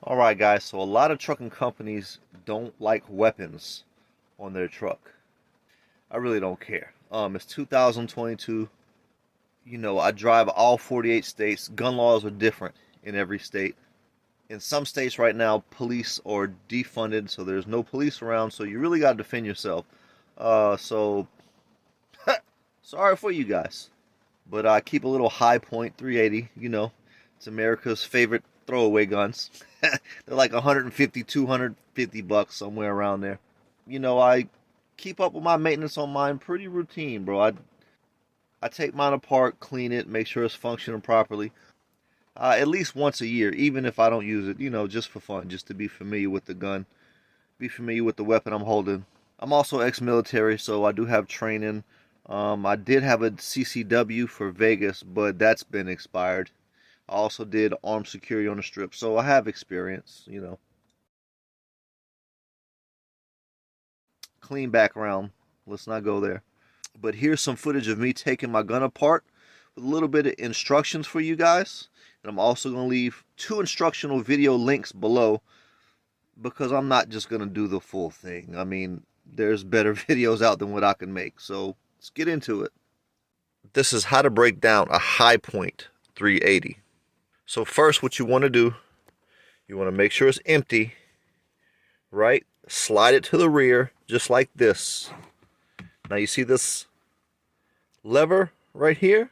Alright guys, so a lot of trucking companies don't like weapons on their truck. I really don't care. It's 2022. You know, I drive all 48 states. Gun laws are different in every state. In some states right now, police are defunded, so there's no police around, so you really got to defend yourself. So, sorry for you guys. But I keep a little high point 380, you know. It's America's favorite throwaway guns. They're like 150, 250 bucks, somewhere around there. You know, I keep up with my maintenance on mine pretty routine, bro. I take mine apart, clean it, make sure it's functioning properly. At least once a year, even if I don't use it, you know, just for fun, just to be familiar with the gun, be familiar with the weapon I'm holding. I'm also ex-military, so I do have training. I did have a CCW for Vegas, but that's been expired. I also did armed security on the strip, so I have experience, you know. Clean background. Let's not go there. But here's some footage of me taking my gun apart with a little bit of instructions for you guys. And I'm also going to leave 2 instructional video links below because I'm not just going to do the full thing. I mean, there's better videos out than what I can make. So let's get into it. This is how to break down a high point 380. So first, what you want to do, you want to make sure it's empty, right? Slide it to the rear just like this. Now you see this lever right here?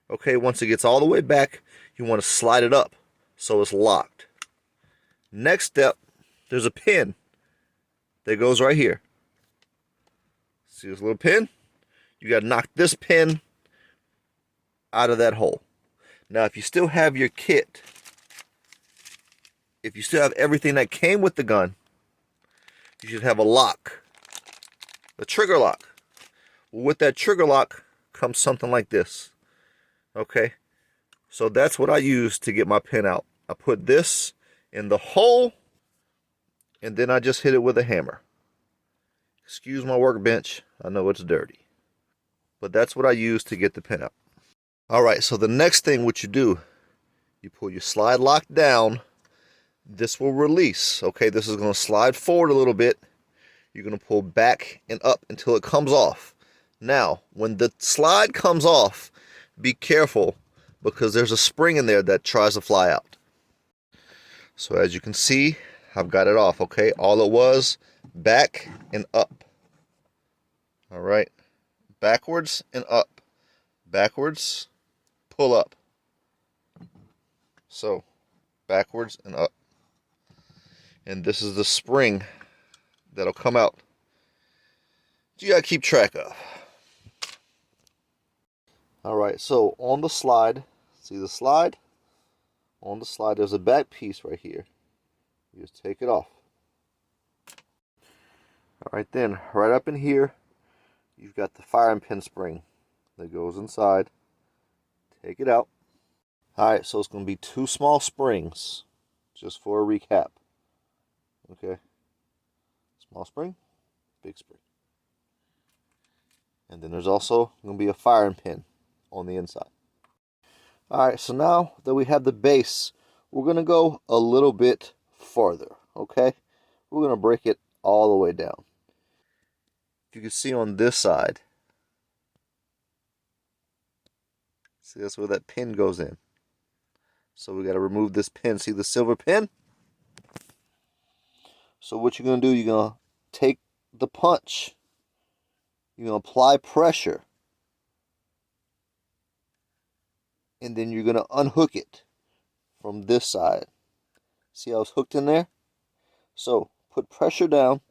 Okay, once it gets all the way back, you want to slide it up so it's locked. Next step, there's a pin that goes right here. See this little pin? You got to knock this pin out of that hole. Now, if you still have your kit, if you still have everything that came with the gun, you should have a lock, a trigger lock. With that trigger lock comes something like this. Okay, so that's what I use to get my pin out. I put this in the hole, and then I just hit it with a hammer. Excuse my workbench, I know it's dirty. But that's what I use to get the pin out. Alright, so the next thing what you do, you pull your slide lock down. This will release. Okay, this is going to slide forward a little bit. You're going to pull back and up until it comes off. Now, when the slide comes off, be careful because there's a spring in there that tries to fly out. So as you can see, I've got it off, okay? All it was, back and up. All right, backwards and up. Backwards, pull up. So, backwards and up. And this is the spring that'll come out. You gotta keep track of. Alright, so on the slide, see the slide? On the slide, there's a back piece right here. You just take it off. Alright then, right up in here, you've got the firing pin spring that goes inside. Take it out. Alright, so it's going to be 2 small springs, just for a recap. Okay. Small spring, big spring. And then there's also going to be a firing pin on the inside. Alright, so now that we have the base, we're going to go a little bit farther, okay? We're going to break it all the way down. You can see on this side, see that's where that pin goes in. So we got to remove this pin. See the silver pin? So what you're going to do, you're going to take the punch. You're going to apply pressure. And then you're going to unhook it from this side. See how it's hooked in there? So put pressure down,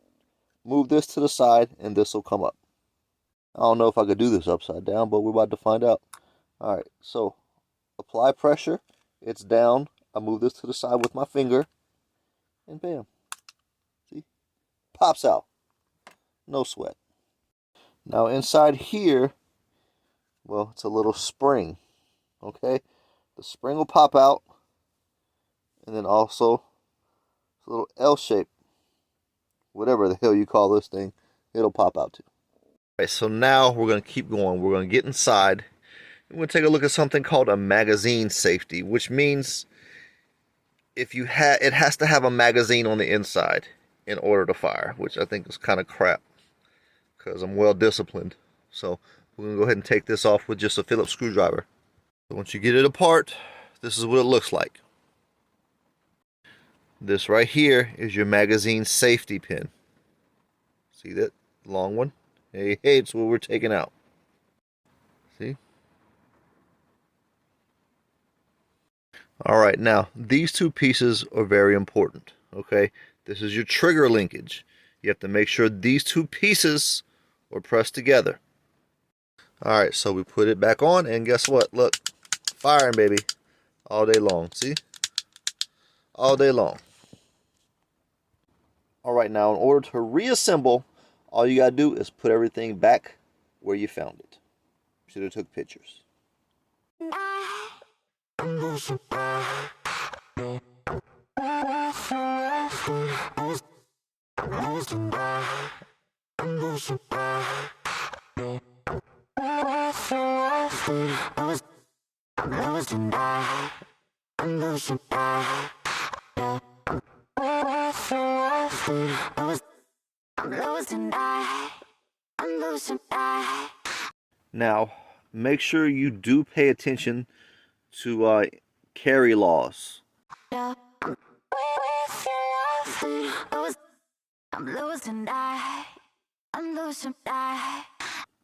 move this to the side, and this will come up. I don't know if I could do this upside down, but we're about to find out. Alright, so apply pressure. It's down. I move this to the side with my finger. And bam. See? Pops out. No sweat. Now inside here, well, it's a little spring. Okay? The spring will pop out. And then also a little L shape. Whatever the hell you call this thing, it'll pop out too. Right, so now we're going to keep going. We're going to get inside. We're going to take a look at something called a magazine safety, which means if you it has to have a magazine on the inside in order to fire, which I think is kind of crap because I'm well disciplined. So we're going to go ahead and take this off with just a Phillips screwdriver. So once you get it apart, this is what it looks like. This right here is your magazine safety pin. See that long one? Hey, it's what we're taking out. See? All right, now these two pieces are very important. Okay, this is your trigger linkage. You have to make sure these two pieces are pressed together. All right, so we put it back on, and guess what? Look, firing, baby, all day long. See? All day long. All right, now in order to reassemble, all you gotta do is put everything back where you found it. Should have took pictures. Now, make sure you do pay attention to carry laws.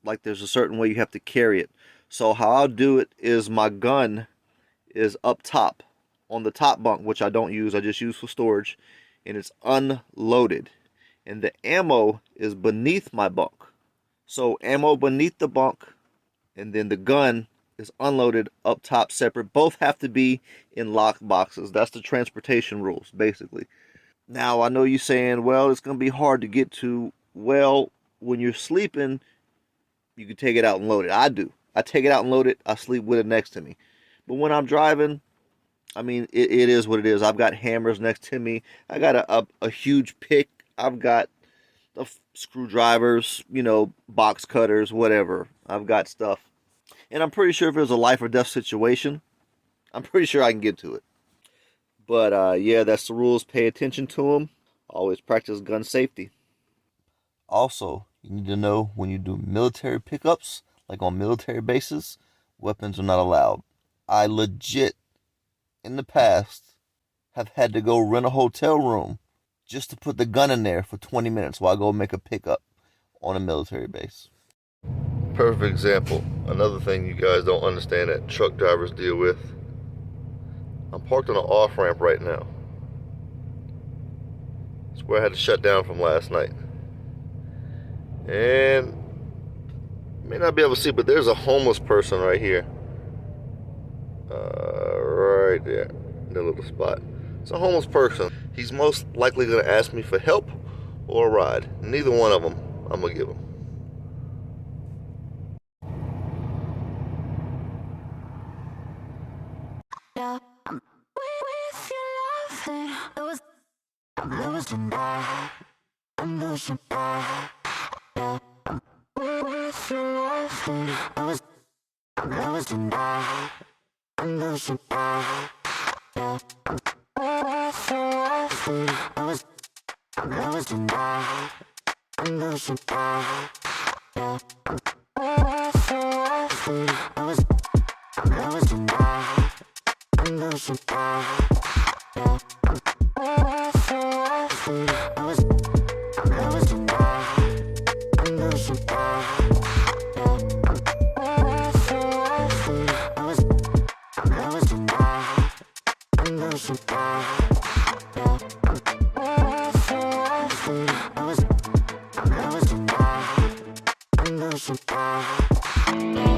Like there's a certain way you have to carry it. So how I'll do it is my gun is up top on the top bunk, which I don't use, I just use for storage, and it's unloaded. And the ammo is beneath my bunk. So ammo beneath the bunk, and then the gun is unloaded up top separate. Both have to be in locked boxes. That's the transportation rules, basically. Now, I know you're saying, well, it's going to be hard to get to. Well, when you're sleeping, you can take it out and load it. I do. I take it out and load it. I sleep with it next to me. But when I'm driving, I mean, it is what it is. I've got hammers next to me. I got a huge pick. I've got screwdrivers, you know, box cutters, whatever. I've got stuff. And I'm pretty sure if it was a life or death situation, I'm pretty sure I can get to it. But yeah, that's the rules. Pay attention to them. Always practice gun safety. Also, you need to know when you do military pickups, like on military bases, weapons are not allowed. I legit, in the past, have had to go rent a hotel room just to put the gun in there for 20 minutes while I go make a pickup on a military base. Perfect example. Another thing you guys don't understand that truck drivers deal with. I'm parked on an off-ramp right now. It's where I had to shut down from last night. And you may not be able to see, but there's a homeless person right here. Right there, in that little spot. It's a homeless person. He's most likely going to ask me for help or a ride. Neither one of them I'm going to give him. I'm